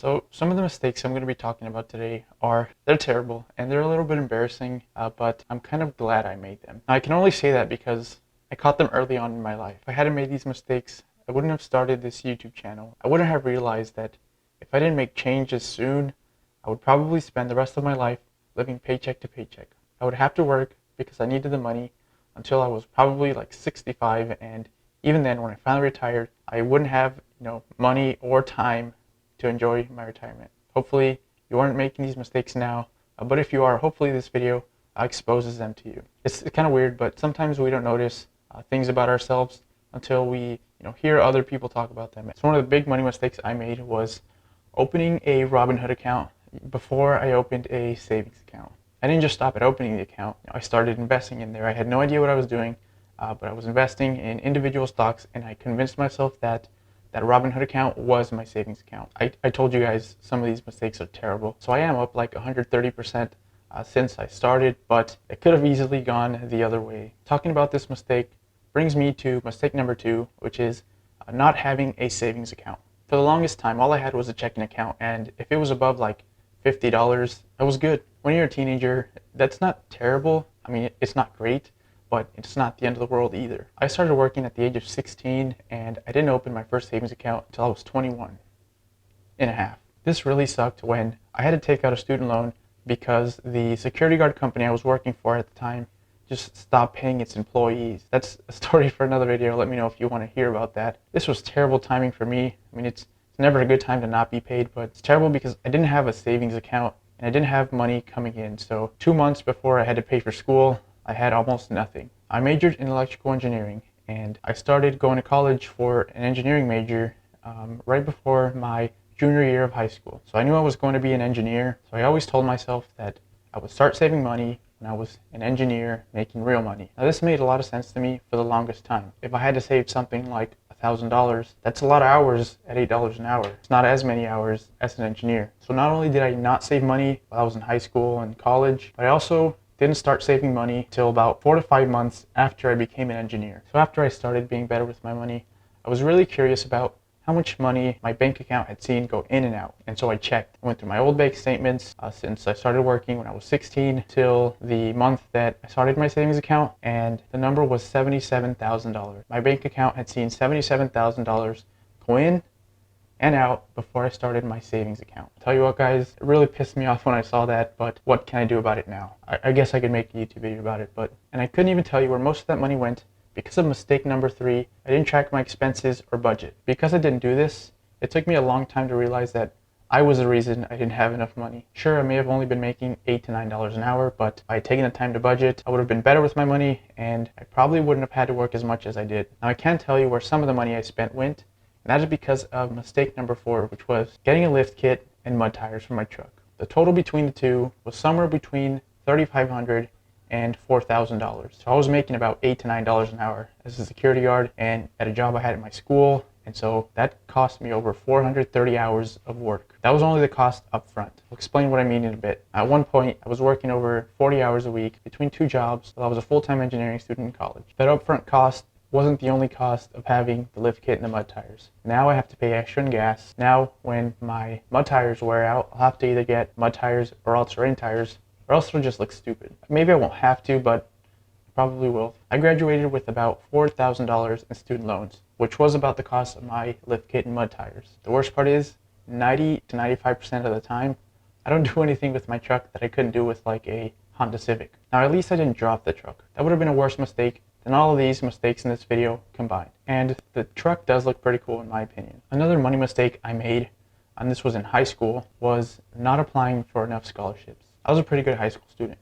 So some of the mistakes I'm going to be talking about today they're terrible and they're a little bit embarrassing, but I'm kind of glad I made them. Now, I can only say that because I caught them early on in my life. If I hadn't made these mistakes, I wouldn't have started this YouTube channel. I wouldn't have realized that if I didn't make changes soon, I would probably spend the rest of my life living paycheck to paycheck. I would have to work because I needed the money until I was probably like 65, and even then, when I finally retired, I wouldn't have, money or time to enjoy my retirement. Hopefully you aren't making these mistakes now, but if you are, hopefully this video exposes them to you. It's kind of weird, but sometimes we don't notice things about ourselves until we hear other people talk about them. So one of the big money mistakes I made was opening a Robinhood account before I opened a savings account. I didn't just stop at opening the account. I started investing in there. I had no idea what I was doing, but I was investing in individual stocks, and I convinced myself that that Robinhood account was my savings account. I told you guys some of these mistakes are terrible. So I am up like 130% since I started, but it could have easily gone the other way. Talking about this mistake brings me to mistake number 2, which is not having a savings account. For the longest time, all I had was a checking account, and if it was above like $50, I was good. When you're a teenager, that's not terrible. I mean, it's not great, but it's not the end of the world either. I started working at the age of 16, and I didn't open my first savings account until I was 21 and a half. This really sucked when I had to take out a student loan because the security guard company I was working for at the time just stopped paying its employees. That's a story for another video. Let me know if you want to hear about that. This was terrible timing for me. I mean, it's never a good time to not be paid, but it's terrible because I didn't have a savings account and I didn't have money coming in. So 2 months before I had to pay for school, I had almost nothing. I majored in electrical engineering, and I started going to college for an engineering major right before my junior year of high school. So I knew I was going to be an engineer, so I always told myself that I would start saving money when I was an engineer making real money. Now, this made a lot of sense to me for the longest time. If I had to save something like $1,000, that's a lot of hours at $8 an hour. It's not as many hours as an engineer. So not only did I not save money while I was in high school and college, but I also didn't start saving money till about 4 to 5 months after I became an engineer. So after I started being better with my money, I was really curious about how much money my bank account had seen go in and out. And so I checked. I went through my old bank statements since I started working when I was 16 till the month that I started my savings account, and the number was $77,000. My bank account had seen $77,000 go in and out before I started my savings account. I'll tell you what, guys, it really pissed me off when I saw that, but what can I do about it now? I guess I could make a YouTube video about it, and I couldn't even tell you where most of that money went because of mistake number 3. I didn't track my expenses or budget. Because I didn't do this, it took me a long time to realize that I was the reason I didn't have enough money. Sure, I may have only been making $8 to $9 an hour, but if I had taken the time to budget, I would have been better with my money, and I probably wouldn't have had to work as much as I did. Now, I can tell you where some of the money I spent went, and that is because of mistake number 4, which was getting a lift kit and mud tires for my truck. The total between the two was somewhere between $3,500 and $4,000. So I was making about $8 to $9 an hour as a security guard and at a job I had at my school, and so that cost me over 430 hours of work. That was only the cost up front. I'll explain what I mean in a bit. At one point, I was working over 40 hours a week between 2 jobs while I was a full-time engineering student in college. That upfront cost wasn't the only cost of having the lift kit and the mud tires. Now I have to pay extra in gas. Now when my mud tires wear out, I'll have to either get mud tires or all-terrain tires, or else it'll just look stupid. Maybe I won't have to, but I probably will. I graduated with about $4,000 in student loans, which was about the cost of my lift kit and mud tires. The worst part is, 90 to 95% of the time, I don't do anything with my truck that I couldn't do with like a Honda Civic. Now, at least I didn't drop the truck. That would have been a worse mistake than all of these mistakes in this video combined. And the truck does look pretty cool in my opinion. Another money mistake I made, and this was in high school, was not applying for enough scholarships. I was a pretty good high school student.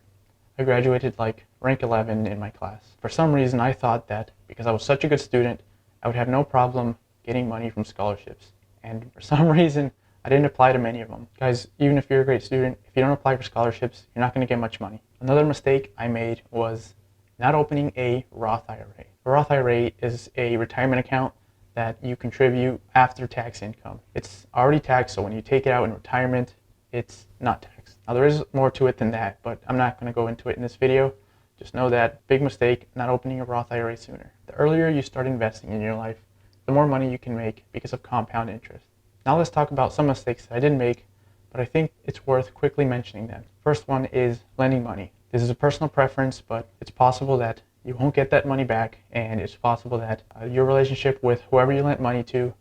I graduated like rank 11 in my class. For some reason, I thought that because I was such a good student, I would have no problem getting money from scholarships. And for some reason, I didn't apply to many of them. Guys, even if you're a great student, if you don't apply for scholarships, you're not going to get much money. Another mistake I made was not opening a Roth IRA. A Roth IRA is a retirement account that you contribute after tax income. It's already taxed, so when you take it out in retirement, it's not taxed. Now, there is more to it than that, but I'm not going to go into it in this video. Just know that big mistake, not opening a Roth IRA sooner. The earlier you start investing in your life, the more money you can make because of compound interest. Now let's talk about some mistakes that I didn't make, but I think it's worth quickly mentioning them. First one is lending money. This is a personal preference, but it's possible that you won't get that money back, and it's possible that your relationship with whoever you lent money to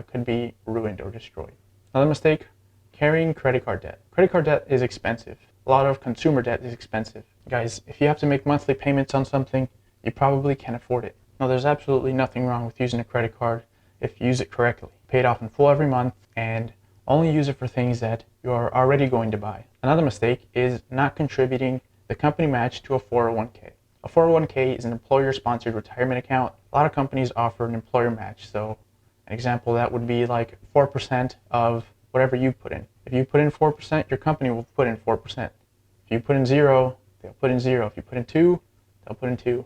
could be ruined or destroyed. Another mistake, carrying credit card debt. Credit card debt is expensive. A lot of consumer debt is expensive. Guys, if you have to make monthly payments on something, you probably can afford it. Now, there's absolutely nothing wrong with using a credit card if you use it correctly. Pay it off in full every month and only use it for things that you are already going to buy. Another mistake is not contributing the company match to a 401k. A 401k is an employer-sponsored retirement account. A lot of companies offer an employer match. So an example that would be like 4% of whatever you put in. If you put in 4%, your company will put in 4%. If you put in 0, they'll put in 0. If you put in 2, they'll put in 2.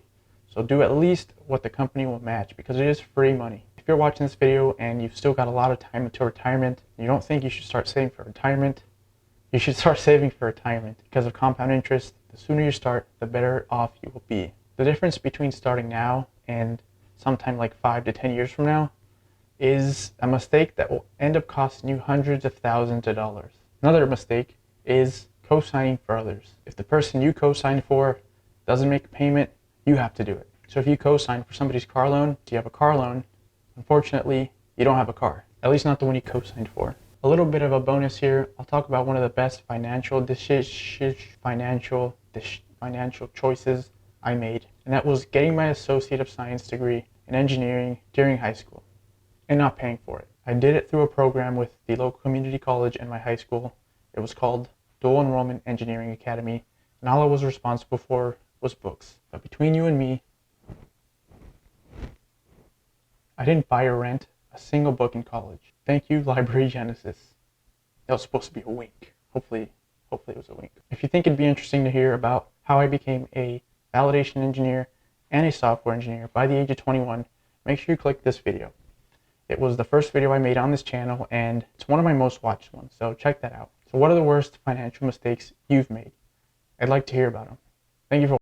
So do at least what the company will match, because it is free money. If you're watching this video and you've still got a lot of time until retirement, and you don't think you should start saving for retirement, you should start saving for retirement. Because of compound interest, the sooner you start, the better off you will be. The difference between starting now and sometime like 5 to 10 years from now is a mistake that will end up costing you hundreds of thousands of dollars. Another mistake is co-signing for others. If the person you co-sign for doesn't make a payment, you have to do it. So if you co-sign for somebody's car loan, do you have a car loan? Unfortunately, you don't have a car, at least not the one you co-signed for. A little bit of a bonus here, I'll talk about one of the best financial choices I made, and that was getting my Associate of Science degree in engineering during high school and not paying for it. I did it through a program with the local community college and my high school. It was called Dual Enrollment Engineering Academy, and all I was responsible for was books. But between you and me, I didn't buy or rent a single book in college. Thank you, Library Genesis. That was supposed to be a wink. Hopefully it was a wink. If you think it'd be interesting to hear about how I became a validation engineer and a software engineer by the age of 21, make sure you click this video. It was the first video I made on this channel, and it's one of my most watched ones, so check that out. So what are the worst financial mistakes you've made? I'd like to hear about them. Thank you for